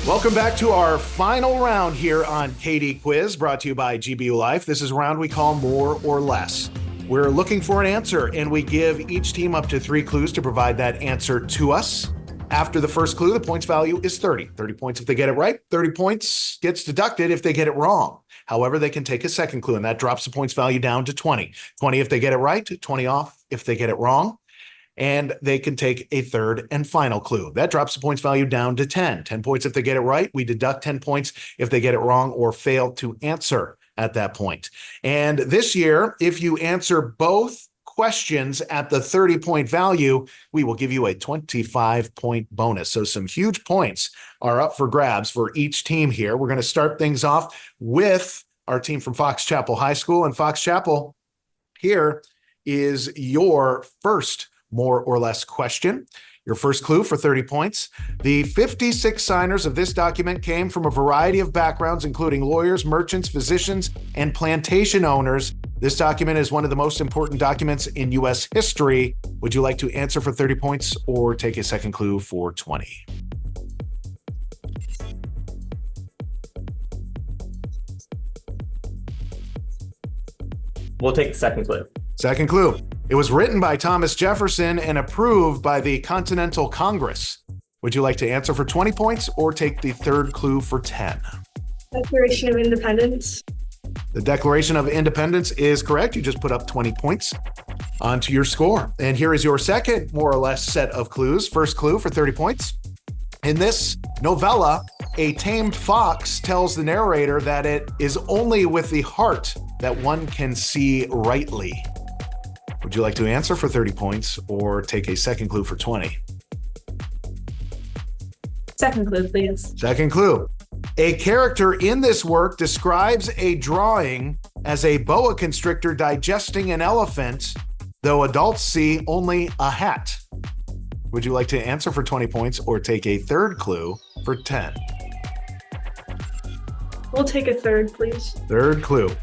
Welcome back to our final round here on KD Quiz, brought to you by GBU Life. This is a round we call More or Less. We're looking for an answer, and we give each team up to 3 clues to provide that answer to us. After the first clue, the points value is 30. 30 points if they get it right. 30 points gets deducted if they get it wrong. However, they can take a second clue, and that drops the points value down to 20. 20 if they get it right, 20 off if they get it wrong. And they can take a third and final clue. That drops the points value down to 10. 10 points if they get it right. We deduct 10 points if they get it wrong or fail to answer at that point. And this year, if you answer both questions at the 30-point value, we will give you a 25-point bonus. So some huge points are up for grabs for each team here. We're going to start things off with our team from Fox Chapel High School. And Fox Chapel, here is your first more or less question. Your first clue for 30 points. The 56 signers of this document came from a variety of backgrounds, including lawyers, merchants, physicians, and plantation owners. This document is one of the most important documents in U.S. history. Would you like to answer for 30 points or take a second clue for 20? We'll take the second clue. Second clue. It was written by Thomas Jefferson and approved by the Continental Congress. Would you like to answer for 20 points or take the third clue for 10? Declaration of Independence. The Declaration of Independence is correct. You just put up 20 points onto your score. And here is your second more or less set of clues. First clue for 30 points. In this novella, a tamed fox tells the narrator that it is only with the heart that one can see rightly. Would you like to answer for 30 points or take a second clue for 20? Second clue, please. Second clue. A character in this work describes a drawing as a boa constrictor digesting an elephant, though adults see only a hat. Would you like to answer for 20 points or take a third clue for 10? We'll take a third, please. Third clue.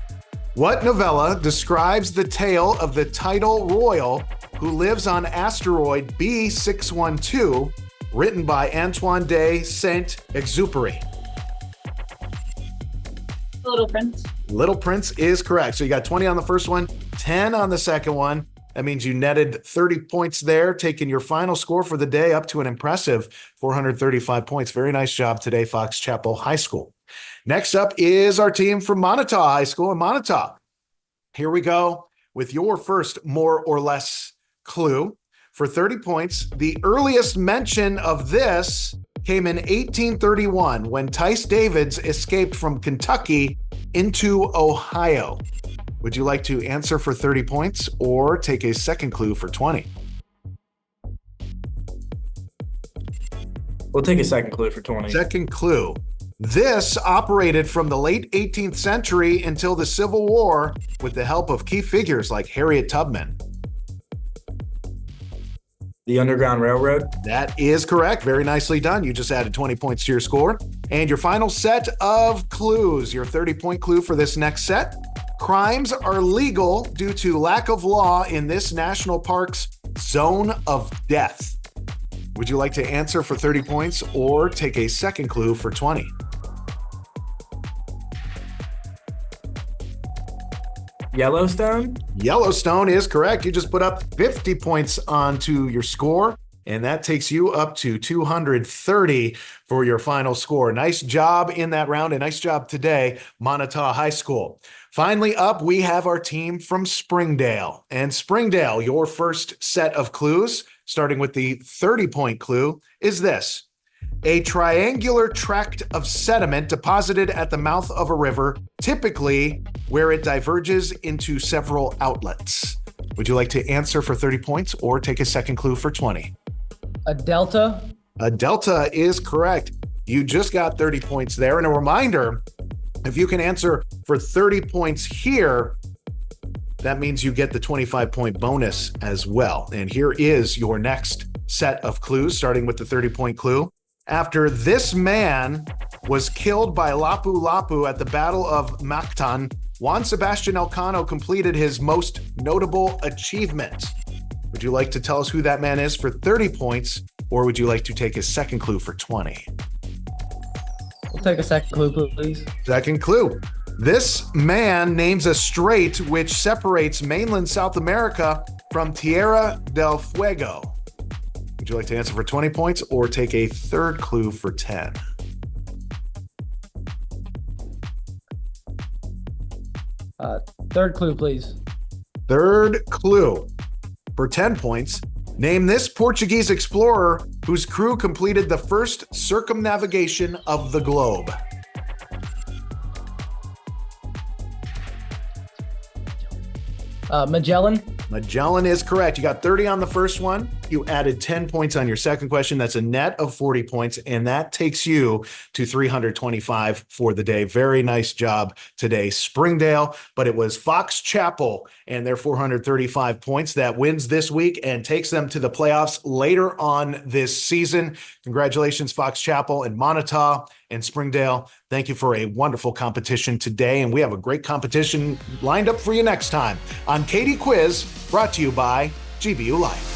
What novella describes the tale of the tidal royal who lives on asteroid B612, written by Antoine de Saint-Exupéry? Little Prince. Little Prince is correct. So you got 20 on the first one, 10 on the second one. That means you netted 30 points there, taking your final score for the day up to an impressive 435 points. Very nice job today, Fox Chapel High School. Next up is our team from Moniteau High School in Moniteau. Here we go with your first more or less clue. For 30 points, the earliest mention of this came in 1831 when Tice Davids escaped from Kentucky into Ohio. Would you like to answer for 30 points or take a second clue for 20? We'll take a second clue for 20. Second clue. This operated from the late 18th century until the Civil War with the help of key figures like Harriet Tubman. The Underground Railroad? That is correct. Very nicely done. You just added 20 points to your score. And your final set of clues, your 30-point clue for this next set. Crimes are legal due to lack of law in this national park's zone of death. Would you like to answer for 30 points or take a second clue for 20? Yellowstone? Yellowstone is correct. You just put up 50 points onto your score, and that takes you up to 230 for your final score. Nice job in that round, and nice job today, Moniteau High School. Finally up, we have our team from Springdale. And Springdale, your first set of clues, starting with the 30-point clue, is this. A triangular tract of sediment deposited at the mouth of a river, typically where it diverges into several outlets. Would you like to answer for 30 points or take a second clue for 20? A delta? A delta is correct. You just got 30 points there. And a reminder, if you can answer for 30 points here, that means you get the 25-point bonus as well. And here is your next set of clues, starting with the 30-point clue. After this man was killed by Lapu-Lapu at the Battle of Mactan, Juan Sebastian Elcano completed his most notable achievement. Would you like to tell us who that man is for 30 points, or would you like to take a second clue for 20? We'll take a second clue, please. Second clue. This man names a strait which separates mainland South America from Tierra del Fuego. Would you like to answer for 20 points or take a third clue for 10? Third clue, please. Third clue. For 10 points, name this Portuguese explorer whose crew completed the first circumnavigation of the globe. Magellan. Magellan is correct. You got 30 on the first one. You added 10 points on your second question. That's a net of 40 points, and that takes you to 325 for the day. Very nice job today, Springdale. But it was Fox Chapel and their 435 points that wins this week and takes them to the playoffs later on this season. Congratulations, Fox Chapel and Moniteau and Springdale. Thank you for a wonderful competition today, and we have a great competition lined up for you next time on Katie Quiz, brought to you by GBU Life.